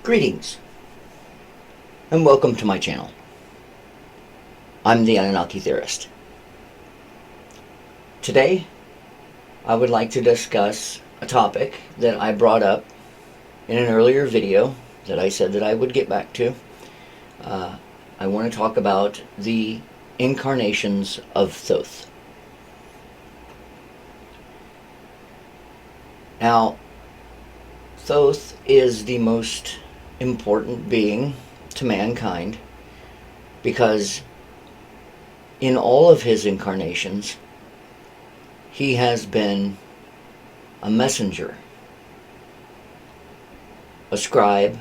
Greetings, and welcome to my channel. I'm the Anunnaki Theorist. Today, I would like to discuss a topic that I brought up in an earlier video that I said that I would get back to. I want to talk about the Incarnations of Thoth. Now, Thoth is the most important being to mankind because in all of his incarnations, he has been a messenger, a scribe,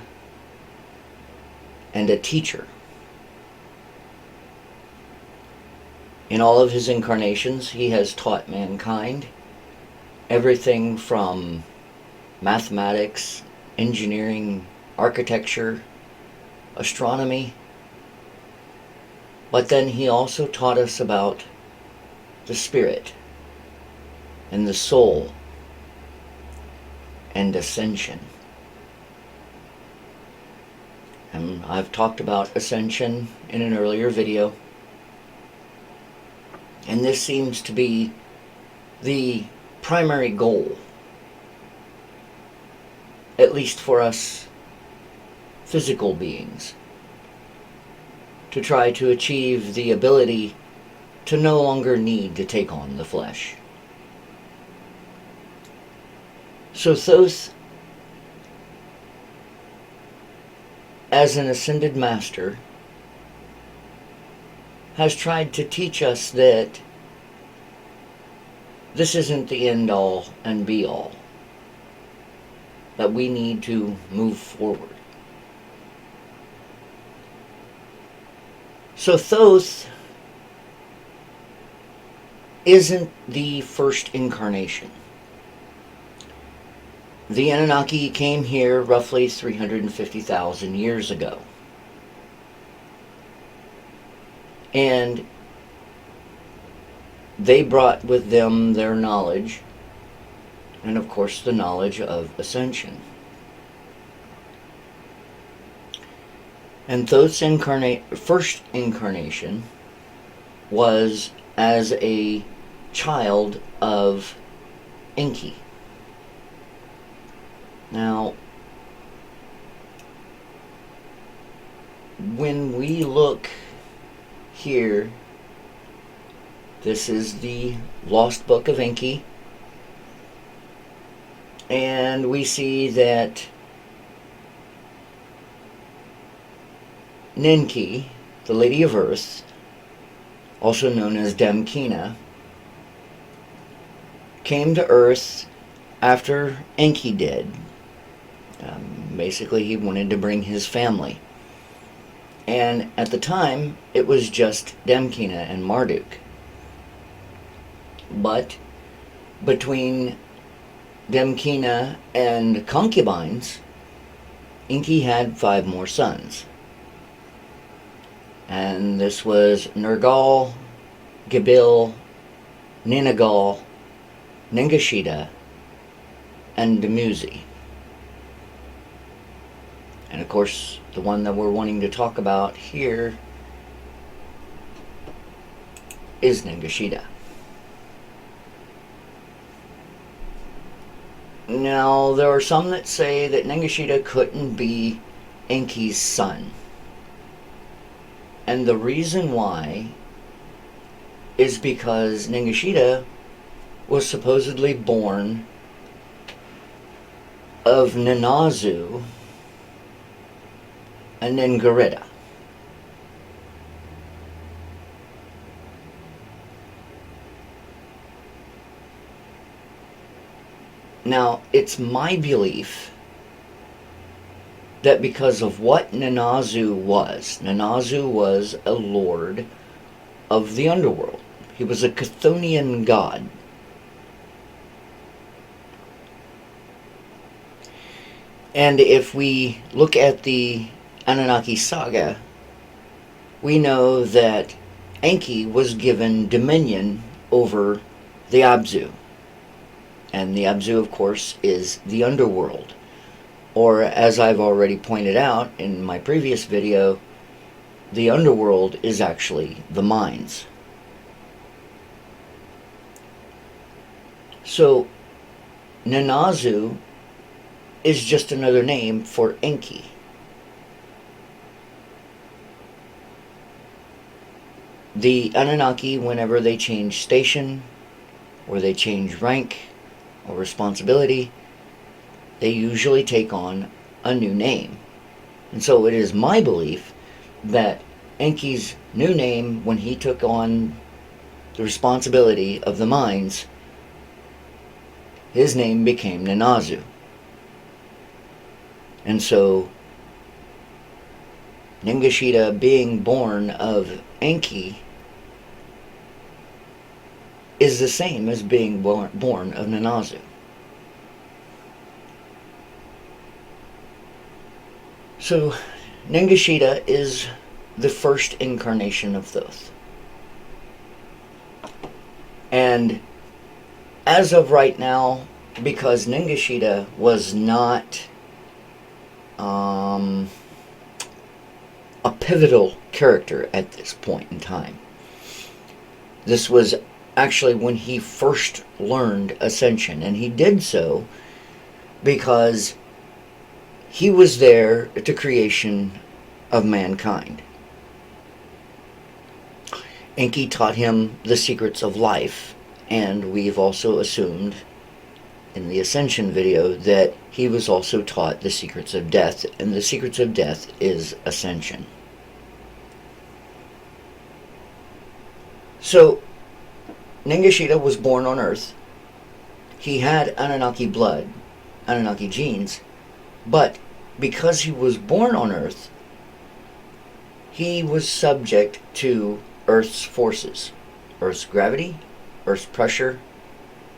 and a teacher. In all of his incarnations, he has taught mankind everything from mathematics, engineering, architecture, astronomy, but then he also taught us about the spirit and the soul and ascension. And I've talked about ascension in an earlier video, and this seems to be the primary goal, at least for us physical beings, to try to achieve the ability to no longer need to take on the flesh. So Thoth, as an ascended master, has tried to teach us that this isn't the end all and be all, that we need to move forward. So Thoth isn't the first incarnation. The Anunnaki came here roughly 350,000 years ago. And they brought with them their knowledge, and of course the knowledge of ascension. And Thoth's first incarnation was as a child of Enki. Now, when we look here, this is the Lost Book of Enki, and we see that Ninki, the Lady of Earth, also known as Damkina, came to Earth after Enki did. Basically, he wanted to bring his family. And at the time, it was just Damkina and Marduk. But between Damkina and concubines, Enki had 5 more sons. And this was Nergal, Gibil, Ninagal, Ningashita, and Dumuzi. And of course, the one that we're wanting to talk about here is Ningashita. Now, there are some that say that Ningashita couldn't be Enki's son. And the reason why is because Ningashita was supposedly born of Nanazu and Ningarita. Now, it's my belief that because of what Nanazu was a lord of the underworld. He was a Chthonian god. And if we look at the Anunnaki saga, we know that Enki was given dominion over the Abzu. And the Abzu, of course, is the underworld, Or, as I've already pointed out in my previous video, the underworld is actually the mines. So, Nanazu is just another name for Enki. The Anunnaki, whenever they change station, or they change rank, or responsibility, they usually take on a new name. And so it is my belief that Enki's new name, when he took on the responsibility of the mines, his name became Nanazu. And so Ningishita, being born of Enki, is the same as being born of Nanazu. So Ningishita is the first incarnation of Thoth. And as of right now, because Ningishita was not a pivotal character at this point in time. This was actually when he first learned Ascension, and he did so because he was there at the creation of mankind. Enki taught him the secrets of life, and we've also assumed in the Ascension video that he was also taught the secrets of death, and the secrets of death is Ascension. So, Ningishita was born on Earth. He had Anunnaki blood, Anunnaki genes, but because he was born on Earth, he was subject to Earth's forces. Earth's gravity, Earth's pressure,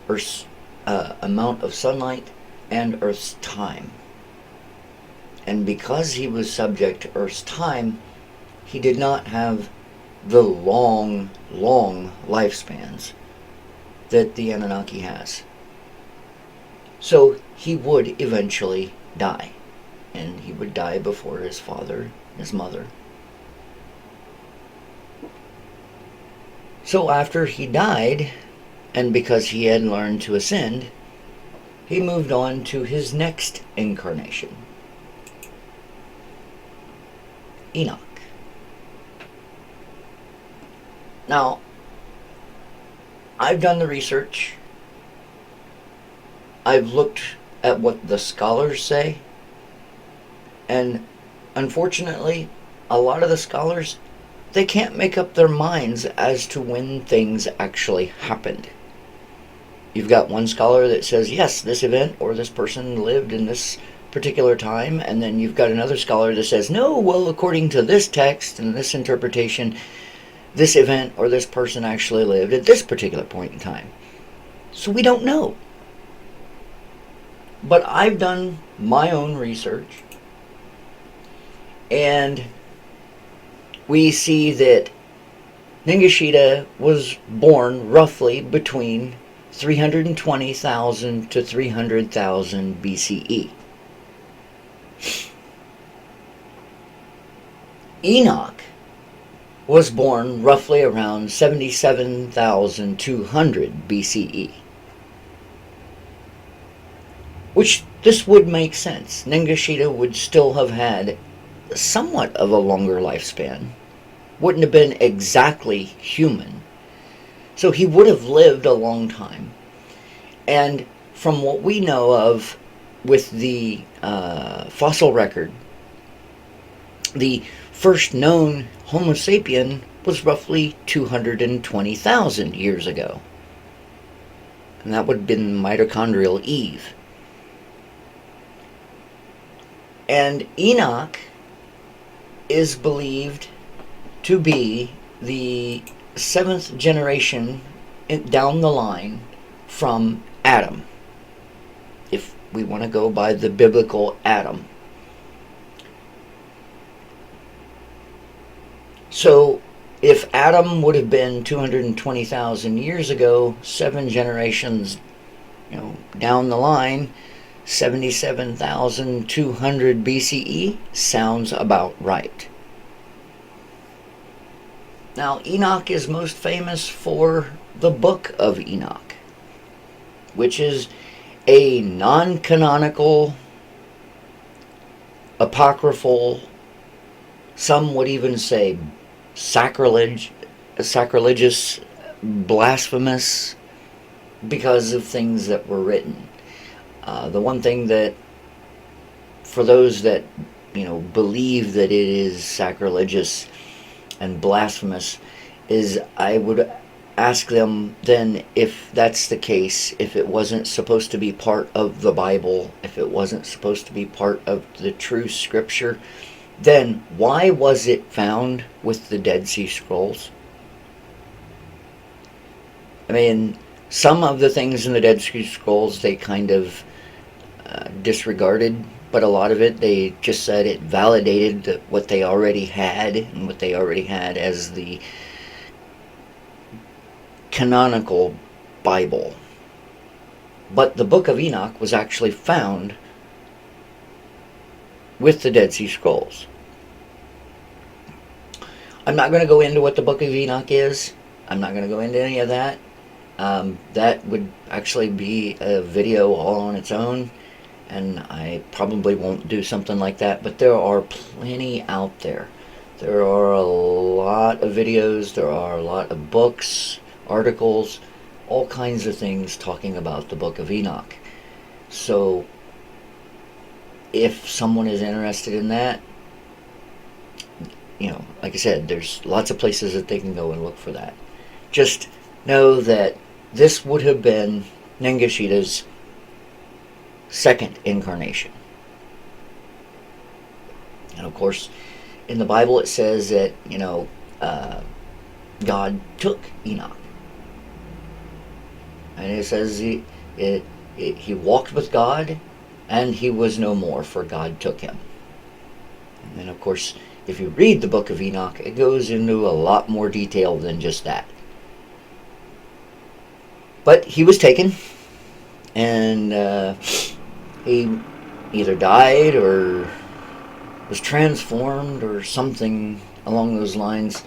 Earth's amount of sunlight, and Earth's time. And because he was subject to Earth's time, he did not have the long lifespans that the Anunnaki has. So he would eventually die. And he would die before his father, his mother. So after he died, and because he had learned to ascend, he moved on to his next incarnation, Enoch. Now, I've done the research. I've looked at what the scholars say. And unfortunately, a lot of the scholars, they can't make up their minds as to when things actually happened. You've got one scholar that says, yes, this event or this person lived in this particular time. And then you've got another scholar that says, no, well, according to this text and this interpretation, this event or this person actually lived at this particular point in time. So we don't know. But I've done my own research, and we see that Ningishita was born roughly between 320,000 to 300,000 BCE. Enoch was born roughly around 77,200 BCE. Which, this would make sense. Ningishita would still have had somewhat of a longer lifespan. Wouldn't have been exactly human. So he would have lived a long time. And from what we know of with the fossil record, the first known Homo sapien was roughly 220,000 years ago. And that would have been mitochondrial Eve. And Enoch is believed to be the 7th generation down the line from Adam, if we want to go by the biblical Adam. So if Adam would have been 220,000 years ago, 7 generations down the line, 77,200 BCE sounds about right. Now, Enoch is most famous for the Book of Enoch, which is a non-canonical, apocryphal, some would even say sacrilegious, blasphemous, because of things that were written. The one thing that, for those that, believe that it is sacrilegious and blasphemous, is I would ask them then, if that's the case, if it wasn't supposed to be part of the Bible, if it wasn't supposed to be part of the true scripture, then why was it found with the Dead Sea Scrolls? I mean, some of the things in the Dead Sea Scrolls they kind of disregarded, but a lot of it they just said it validated what they already had, and what they already had as the canonical Bible. But the Book of Enoch was actually found with the Dead Sea Scrolls. I'm not going to go into what the Book of Enoch is. I'm not going to go into any of that. That would actually be a video all on its own, and I probably won't do something like that, but there are plenty out there. There are a lot of videos, there are a lot of books, articles, all kinds of things talking about the Book of Enoch. So if someone is interested in that, like I said, there's lots of places that they can go and look for that. Just know that this would have been Nengashita's second incarnation. And of course, in the Bible it says that, God took Enoch. And it says he walked with God, and he was no more, for God took him. And then, of course, if you read the Book of Enoch, it goes into a lot more detail than just that. But he was taken, and he either died or was transformed or something along those lines.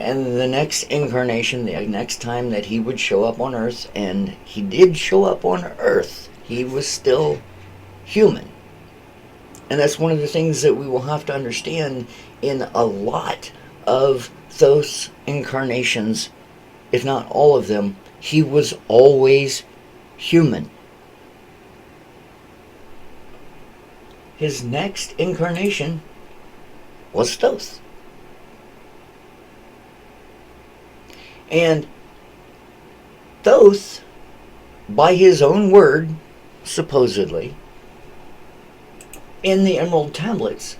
And the next incarnation, the next time that he would show up on Earth, and he did show up on Earth, he was still human. And that's one of the things that we will have to understand in a lot of those incarnations, if not all of them. He was always human. His next incarnation was Thoth. And Thoth, by his own word, supposedly, in the Emerald Tablets,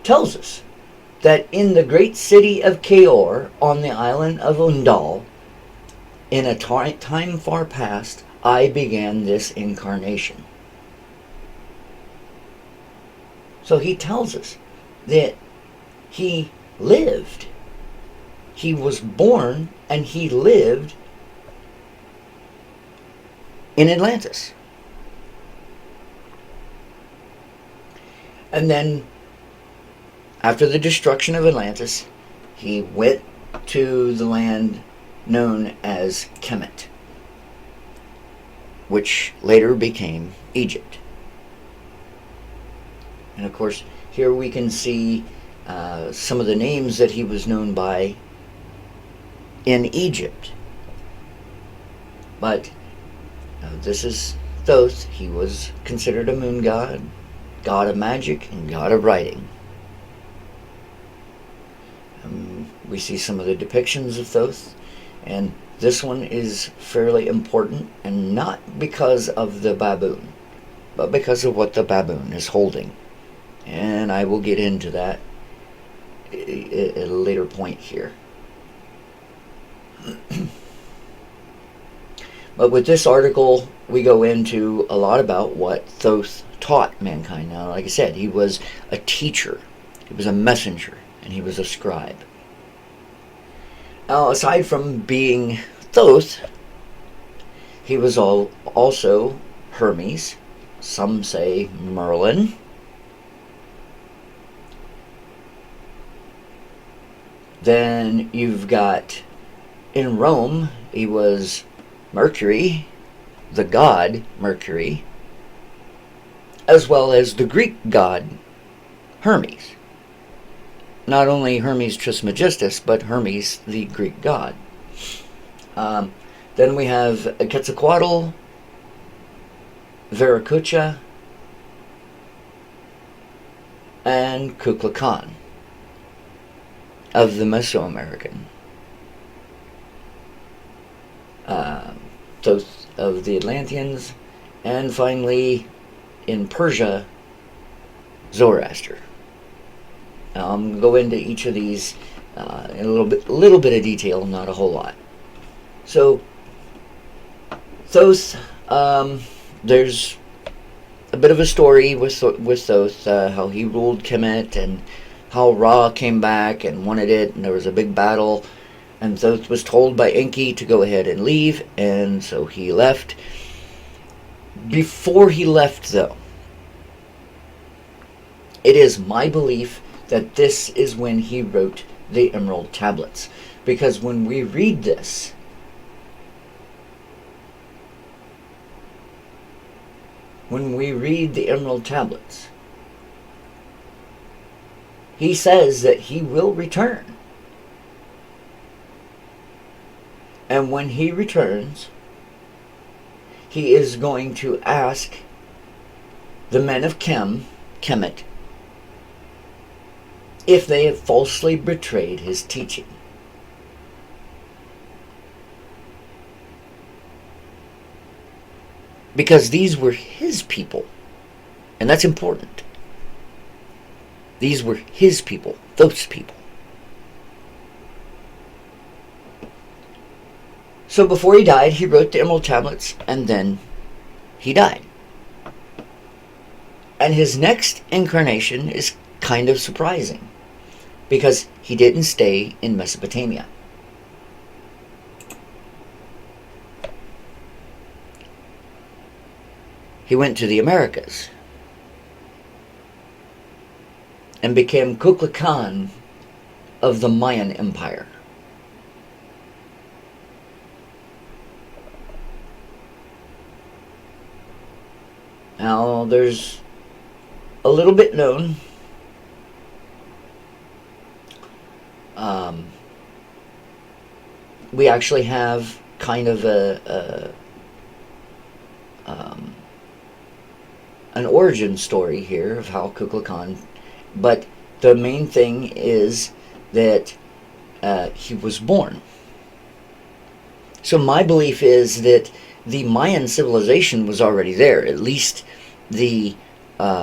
tells us that in the great city of Kaor, on the island of Undal, in a time far past, I began this incarnation. So he tells us that he lived. He was born and he lived in Atlantis. And then, after the destruction of Atlantis, he went to the land known as Kemet, which later became Egypt. And of course, here we can see some of the names that he was known by in Egypt. But this is Thoth. He was considered a moon god, god of magic, and god of writing. We see some of the depictions of Thoth, and this one is fairly important, and not because of the baboon, but because of what the baboon is holding. And I will get into that at a later point here. But with this article, we go into a lot about what Thoth taught mankind. Now, like I said, he was a teacher, he was a messenger, and he was a scribe. Now, aside from being Thoth, he was also Hermes. Some say Merlin. Then you've got, in Rome, he was Mercury, the god Mercury, as well as the Greek god Hermes. Not only Hermes Trismegistus, but Hermes, the Greek god. Then we have Quetzalcoatl, Viracocha, and Kukulkan of the Mesoamerican. Thoth of the Atlanteans, and finally, in Persia, Zoroaster. Now, I'm going to go into each of these in a little bit of detail, not a whole lot. So, Thoth, there's a bit of a story with Thoth, how he ruled Kemet, and how Ra came back and wanted it, and there was a big battle, and Thoth was told by Enki to go ahead and leave, and so he left. Before he left, though, it is my belief that this is when he wrote the Emerald Tablets, because when we read this, the Emerald Tablets, he says that he will return. And when he returns, he is going to ask the men of Kemet, if they have falsely betrayed his teaching. Because these were his people. And that's important. These were his people, those people. So before he died, he wrote the Emerald Tablets, and then he died. And his next incarnation is kind of surprising, because he didn't stay in Mesopotamia. He went to the Americas and became Kukulkan of the Mayan Empire. Now, there's a little bit known. We actually have kind of an origin story here of how Kukulkan, but the main thing is that he was born. So my belief is that the Mayan civilization was already there, at least the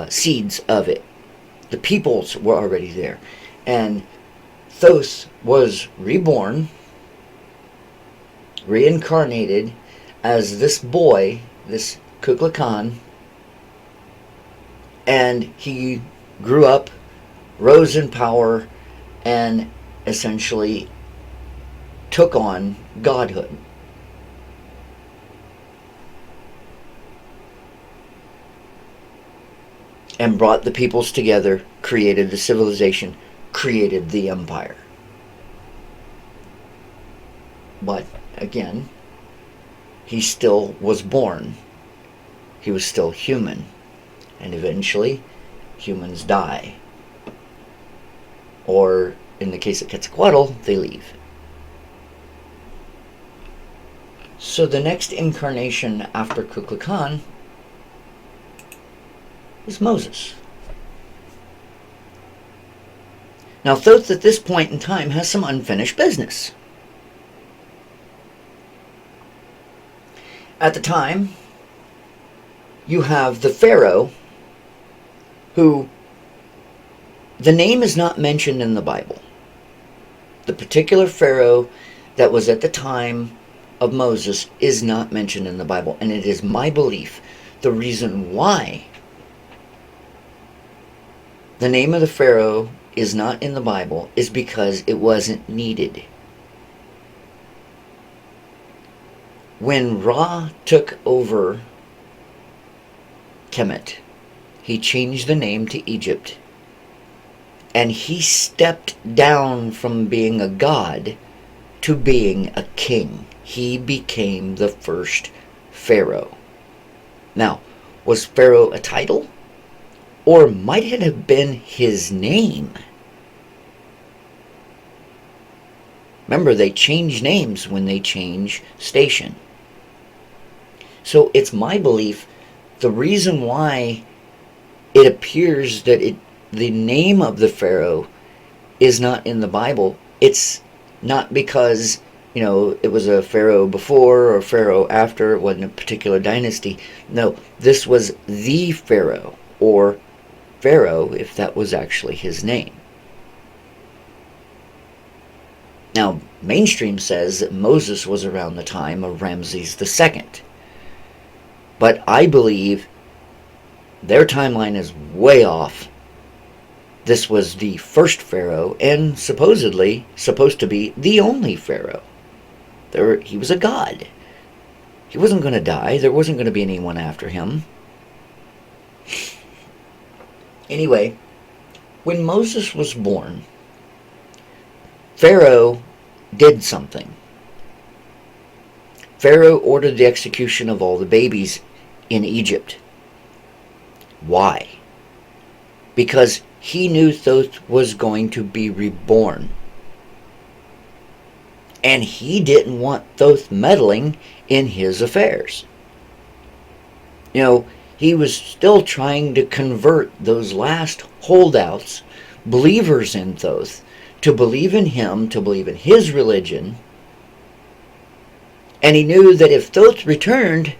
seeds of it. The peoples were already there. And Thoth was reborn, reincarnated as this boy, this Kukulkan, and he grew up, rose in power, and essentially took on godhood. And brought the peoples together, created the civilization, created the empire. But, again, he still was born. He was still human. And eventually, humans die. Or, in the case of Quetzalcoatl, they leave. So the next incarnation after Kukulkan is Moses. Now, Thoth at this point in time has some unfinished business. At the time, you have the Pharaoh, who the name is not mentioned in the Bible. The particular Pharaoh that was at the time of Moses is not mentioned in the Bible, and it is my belief the reason why the name of the Pharaoh is not in the Bible is because it wasn't needed. When Ra took over Kemet, he changed the name to Egypt, and he stepped down from being a god to being a king. He became the first pharaoh. Now, was Pharaoh a title? Or might it have been his name? Remember, they change names when they change station. So it's my belief the reason why it appears that the name of the pharaoh is not in the Bible, it's not because, it was a pharaoh before or pharaoh after, it wasn't a particular dynasty. No, this was the pharaoh, or Pharaoh, if that was actually his name. Now, mainstream says that Moses was around the time of Ramses II. But I believe their timeline is way off. This was the first pharaoh, and supposedly supposed to be the only pharaoh. He was a god. He wasn't going to die. There wasn't going to be anyone after him. Anyway, when Moses was born, Pharaoh did something. Pharaoh ordered the execution of all the babies in Egypt. Why? Because he knew Thoth was going to be reborn. And he didn't want Thoth meddling in his affairs. He was still trying to convert those last holdouts, believers in Thoth, to believe in him, to believe in his religion. And he knew that if Thoth returned,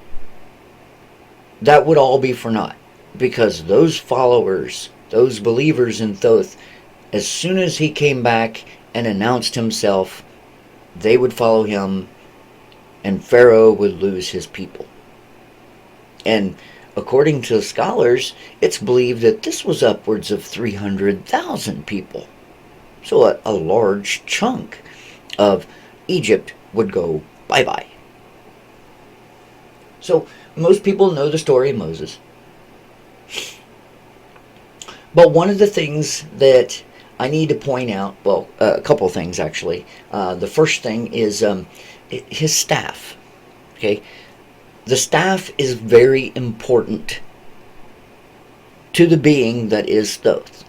that would all be for naught. Because those followers, those believers in Thoth, as soon as he came back and announced himself, they would follow him, and Pharaoh would lose his people. And according to scholars, it's believed that this was upwards of 300,000 people. So a large chunk of Egypt would go bye-bye. So most people know the story of Moses. But one of the things that I need to point out, well, a couple of things actually. The first thing is his staff. Okay? The staff is very important to the being that is Thoth.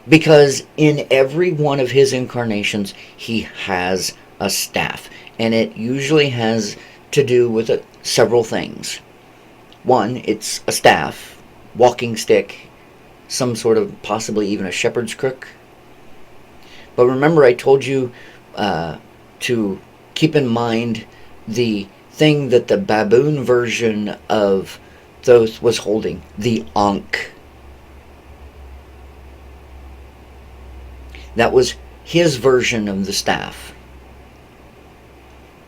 Because in every one of his incarnations, he has a staff. And it usually has to do with several things. One, it's a staff, walking stick, some sort of possibly even a shepherd's crook. But remember, I told you to keep in mind the thing that the baboon version of Thoth was holding, the Ankh. That was his version of the staff.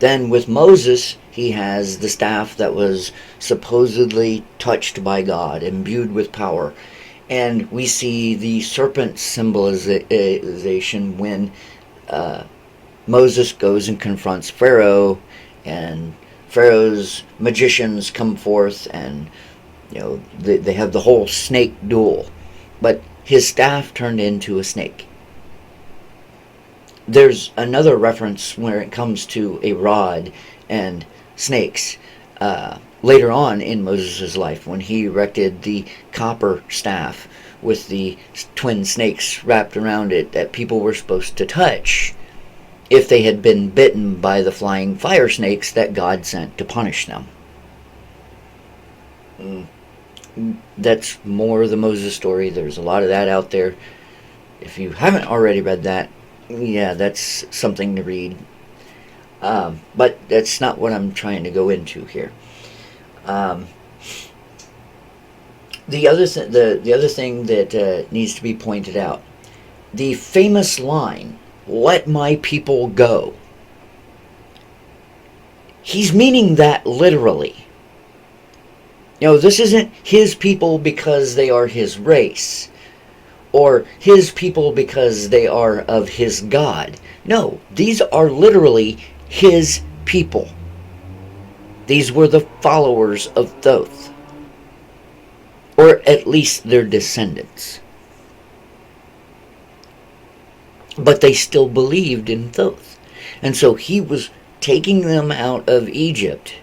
Then with Moses, he has the staff that was supposedly touched by God, imbued with power. And we see the serpent symbolization when Moses goes and confronts Pharaoh, and Pharaoh's magicians come forth, and they have the whole snake duel. But his staff turned into a snake. There's another reference where it comes to a rod and snakes later on in Moses' life, when he erected the copper staff with the twin snakes wrapped around it that people were supposed to touch if they had been bitten by the flying fire snakes that God sent to punish them. That's more of the Moses story. There's a lot of that out there. If you haven't already read that, yeah, that's something to read. But that's not what I'm trying to go into here. The other thing that needs to be pointed out, the famous line, "Let my people go." He's meaning that literally. This isn't his people because they are his race, or his people because they are of his God. No, these are literally his people. These were the followers of Thoth, or at least their descendants. But they still believed in Thoth. And so he was taking them out of Egypt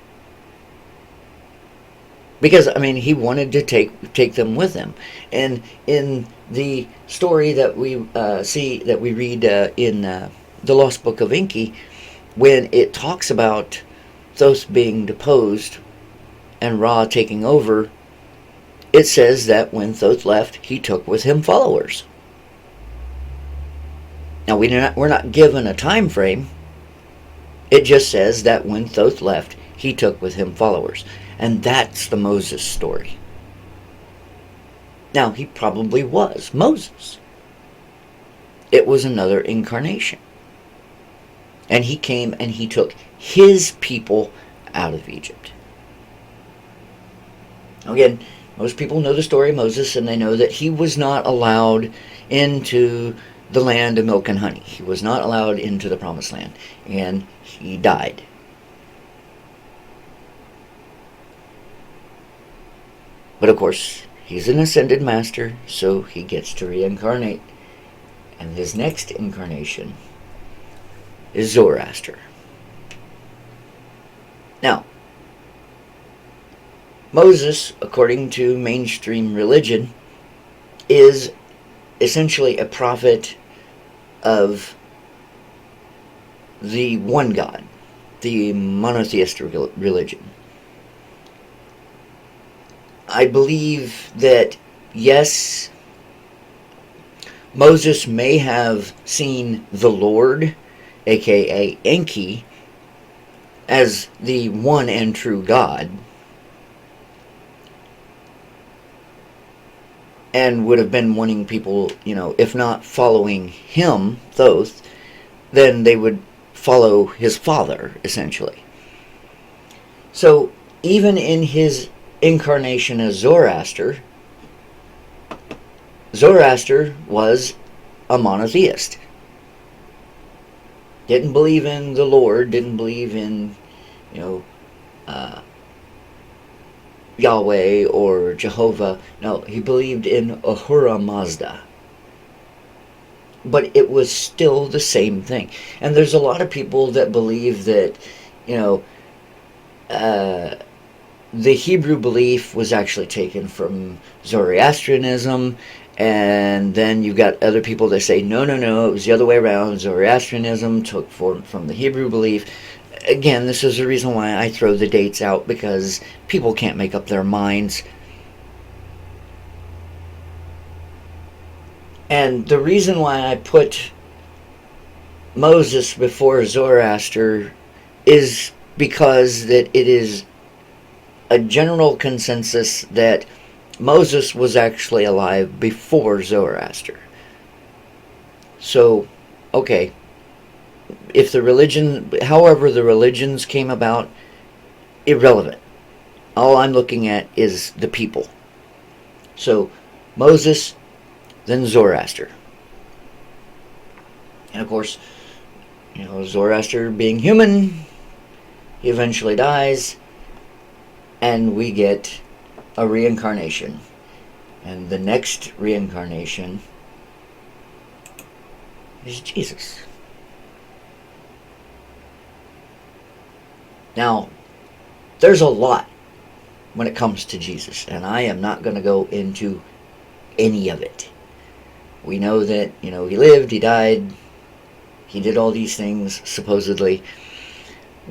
because, he wanted to take them with him. And in the story that we read in the Lost Book of Enki, when it talks about Thoth being deposed and Ra taking over, it says that when Thoth left, he took with him followers. Now, we're not given a time frame. It just says that when Thoth left, he took with him followers. And that's the Moses story. Now, he probably was Moses. It was another incarnation. And he came and he took his people out of Egypt. Again, most people know the story of Moses, and they know that he was not allowed into the land of milk and honey. He was not allowed into the promised land, and he died. But of course, he's an ascended master, so he gets to reincarnate. And his next incarnation is Zoroaster. Now, Moses, according to mainstream religion, is essentially a prophet of the one God, the monotheistic religion. I believe that, yes, Moses may have seen the Lord, aka Enki, as the one and true God, and would have been wanting people, if not following him, Thoth, then they would follow his father, essentially. So, even in his incarnation as Zoroaster, Zoroaster was a monotheist. Didn't believe in the Lord, didn't believe in, Yahweh or Jehovah. No, he believed in Ahura Mazda. But it was still the same thing. And there's a lot of people that believe that, the Hebrew belief was actually taken from Zoroastrianism, and then you've got other people that say, no, it was the other way around. Zoroastrianism took from the Hebrew belief. Again, this is the reason why I throw the dates out, because people can't make up their minds. And the reason why I put Moses before Zoroaster is because that it is a general consensus that Moses was actually alive before Zoroaster. So, okay, if however the religions came about, irrelevant. All I'm looking at is the people. So, Moses, then Zoroaster. And of course, Zoroaster being human, he eventually dies, and we get a reincarnation. And the next reincarnation is Jesus. Now, there's a lot when it comes to Jesus, and I am not going to go into any of it. We know that, he lived, he died, he did all these things, supposedly.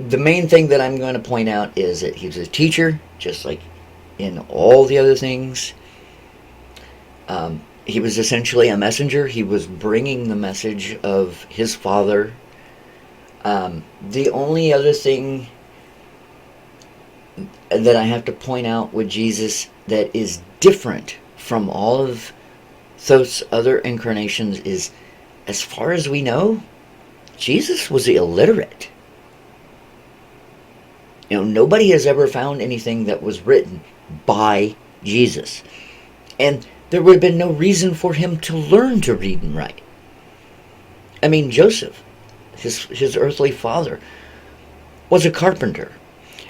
The main thing that I'm going to point out is that he was a teacher, just like in all the other things. He was essentially a messenger. He was bringing the message of his Father. The only other thing that I have to point out with Jesus that is different from all of those other incarnations is, as far as we know, Jesus was illiterate. Nobody has ever found anything that was written by Jesus. And there would have been no reason for him to learn to read and write. Joseph, his earthly father, was a carpenter.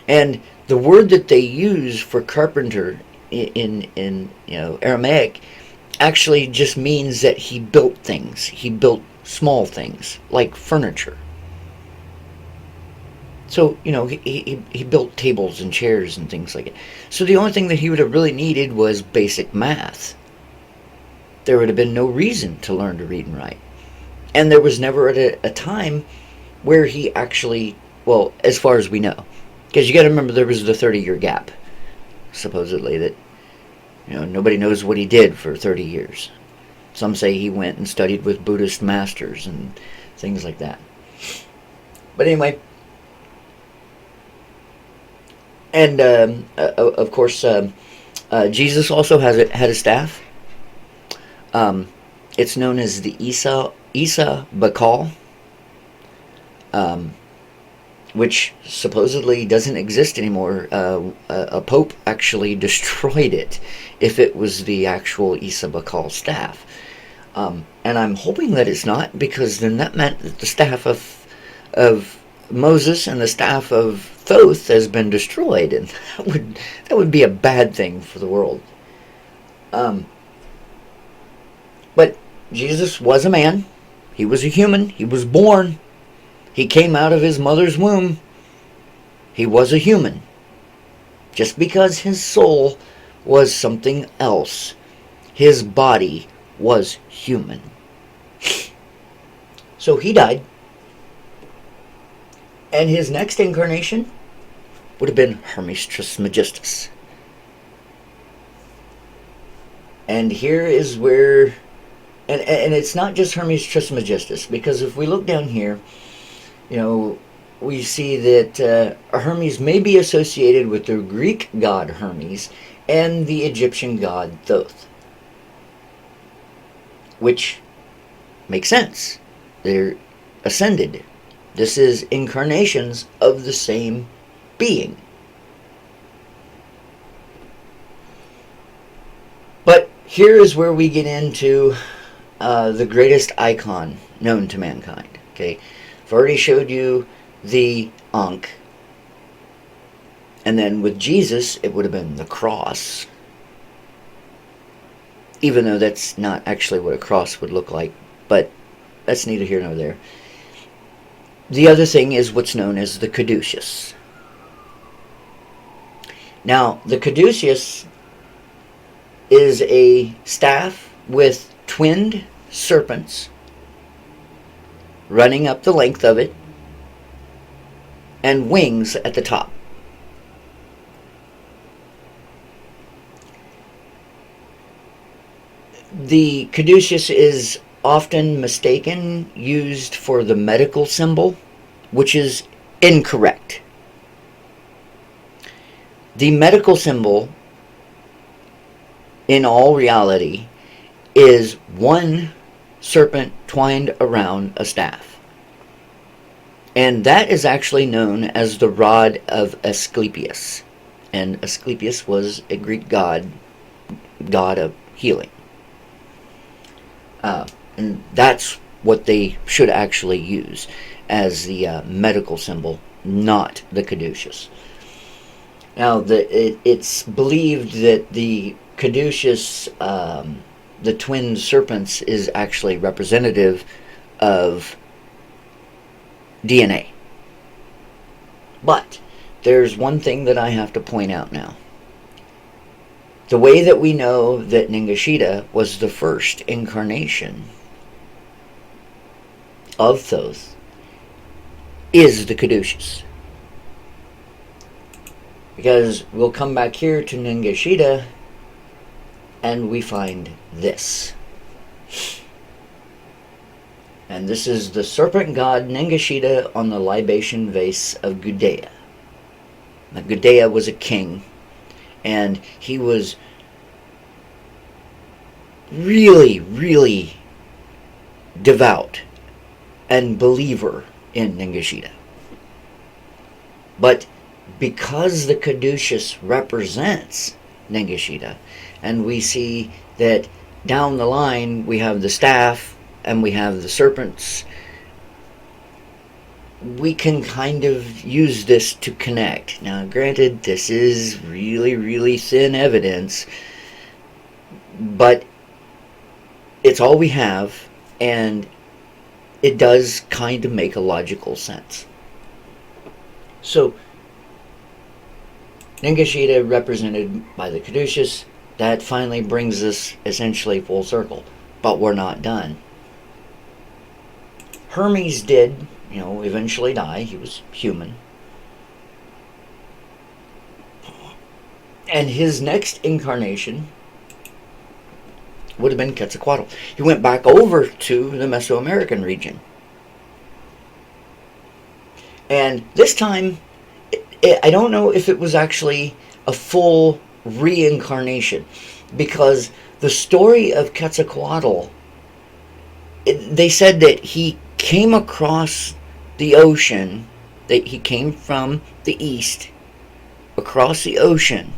And the word that they use for carpenter in Aramaic actually just means that he built things. He built small things like furniture. So, he built tables and chairs and things like that. So the only thing that he would have really needed was basic math. There would have been no reason to learn to read and write. And there was never a time where he actually, well, as far as we know, because you got to remember there was the 30-year gap, supposedly, that, nobody knows what he did for 30 years. Some say he went and studied with Buddhist masters and things like that. But anyway, and of course, Jesus also had a staff. It's known as the Isa Bakal, which supposedly doesn't exist anymore. A pope actually destroyed it if it was the actual Isa Bakal staff. And I'm hoping that it's not, because then that meant that the staff of Moses and the staff of Thoth has been destroyed, and that would be a bad thing for the world. But Jesus was a man. He was a human. He was born. He came out of his mother's womb. He was a human. Just because his soul was something else, his body was human. So he died. And his next incarnation would have been Hermes Trismegistus. And here is where, and it's not just Hermes Trismegistus, because if we look down here, we see that Hermes may be associated with the Greek god Hermes and the Egyptian god Thoth, which makes sense. They're ascended. This is incarnations of the same being. But here is where we get into the greatest icon known to mankind. Okay, I've already showed you the Ankh, and then with Jesus it would have been the cross, even though that's not actually what a cross would look like, but that's neither here nor there. The other thing is what's known as the Caduceus. Now, the Caduceus is a staff with twinned serpents running up the length of it and wings at the top. The Caduceus is often mistaken, used for the medical symbol, which is incorrect. The medical symbol, in all reality, is one serpent twined around a staff. And that is actually known as the rod of Asclepius. And Asclepius was a Greek god of healing. And that's what they should actually use as the medical symbol, not the Caduceus. Now, it's believed that the Caduceus, the twin serpents, is actually representative of DNA. But there's one thing that I have to point out now. The way that we know that Ningishita was the first incarnation of Thoth is the Caduceus. Because we'll come back here to Ningishita and we find this. And this is the serpent god Ningishita on the libation vase of Gudea. Now, Gudea was a king, and he was really, really devout and believer in Ningishita. But because the Caduceus represents Ningishita, and we see that down the line we have the staff and we have the serpents, we can kind of use this to connect. Now, granted, this is really, really thin evidence, but it's all we have, and it does kind of make a logical sense. So, Ningishita represented by the Caduceus, that finally brings us essentially full circle. But we're not done. Hermes did, eventually die. He was human. And his next incarnation would have been Quetzalcoatl. He went back over to the Mesoamerican region. And this time, I don't know if it was actually a full reincarnation, because the story of Quetzalcoatl, they said that he came across the ocean, that he came from the east, across the ocean,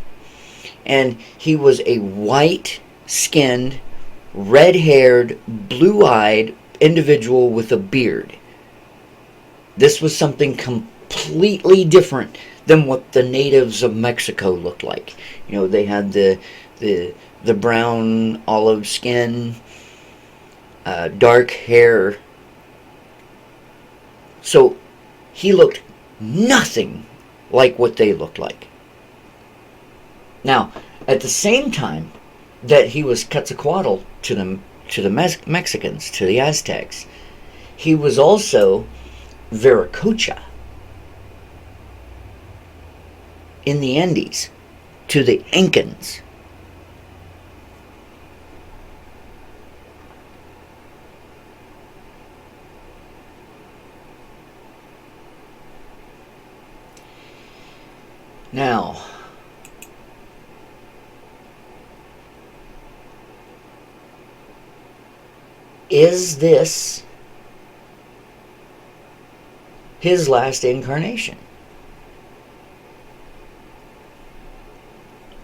and he was a white-skinned, red-haired, blue-eyed individual with a beard. This was something completely different than what the natives of Mexico looked like. They had the brown olive skin, dark hair. So he looked nothing like what they looked like. Now, at the same time that he was Quetzalcoatl to the Mexicans, to the Aztecs, he was also Viracocha in the Andes to the Incans. Now, is this his last incarnation?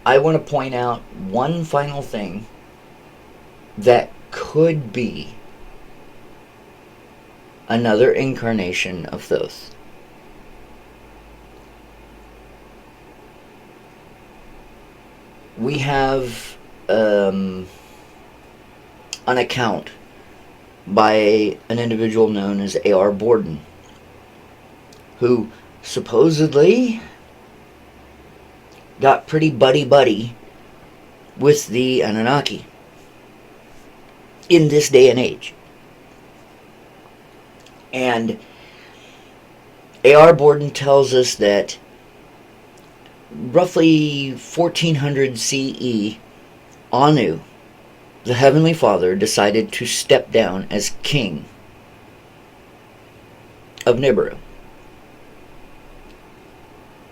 I want to point out one final thing that could be another incarnation of Thoth. We have an account by an individual known as A.R. Borden, who supposedly got pretty buddy-buddy with the Anunnaki in this day and age. And A.R. Borden tells us that roughly 1400 CE, Anu, the Heavenly Father, decided to step down as king of Nibiru.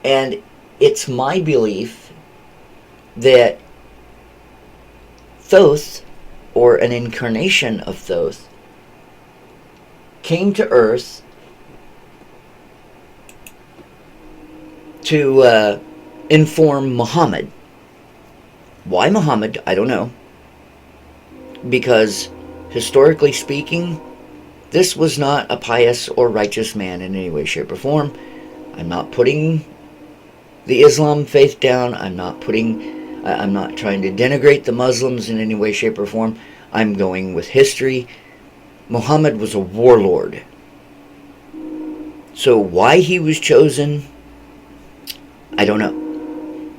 And it's my belief that Thoth, or an incarnation of Thoth, came to Earth to inform Muhammad. Why Muhammad? I don't know. Because, historically speaking, this was not a pious or righteous man in any way, shape, or form. I'm not putting the Islam faith down. I'm not trying to denigrate the Muslims in any way, shape, or form. I'm going with history. Muhammad was a warlord. So why he was chosen, I don't know.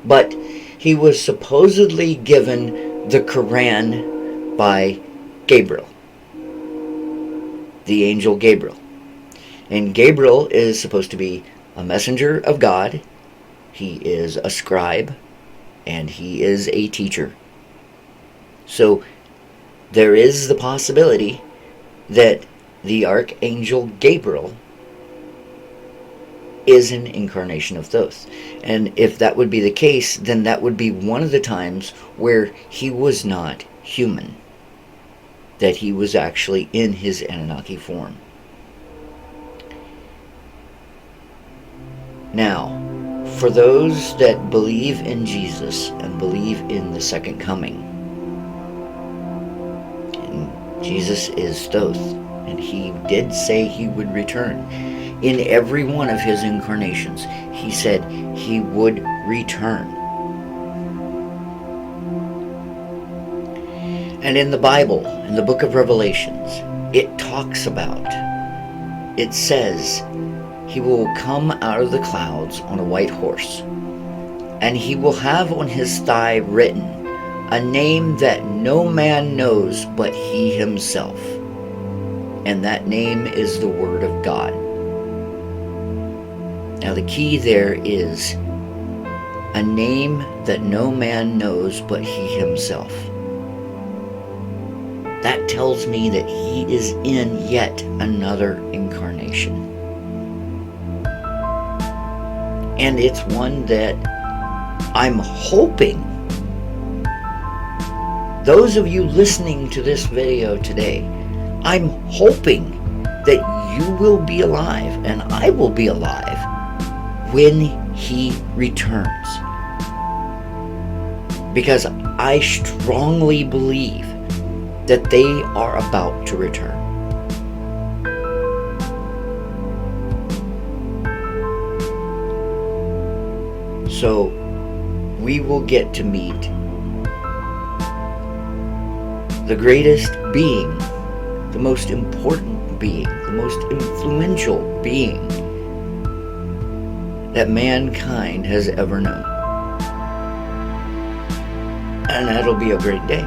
But he was supposedly given the Quran by Gabriel, the angel Gabriel. And Gabriel is supposed to be a messenger of God. He is a scribe, and he is a teacher. So there is the possibility that the archangel Gabriel is an incarnation of Thoth. And if that would be the case, then that would be one of the times where he was not human, that he was actually in his Anunnaki form. Now, for those that believe in Jesus and believe in the second coming, and Jesus is Thoth, and he did say he would return. in every one of his incarnations, he said he would return. And in the Bible, in the book of Revelations, it talks about, it says, he will come out of the clouds on a white horse, and he will have on his thigh written a name that no man knows but he himself. And that name is the Word of God. Now the key there is a name that no man knows but he himself. That tells me that he is in yet another incarnation. And it's one that I'm hoping those of you listening to this video today, I'm hoping that you will be alive and I will be alive when he returns. Because I strongly believe that they are about to return. So we will get to meet the greatest being, the most important being, the most influential being that mankind has ever known. And that'll be a great day.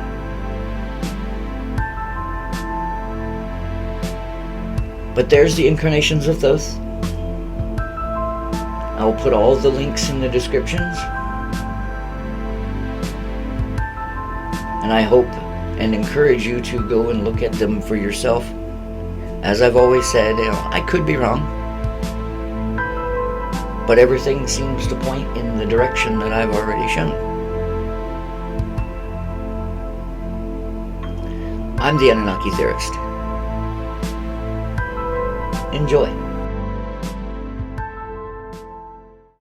But there's the Incarnations of Thoth. I will put all the links in the descriptions. And I hope and encourage you to go and look at them for yourself. As I've always said, I could be wrong, but everything seems to point in the direction that I've already shown. I'm the Anunnaki Theorist. Enjoy.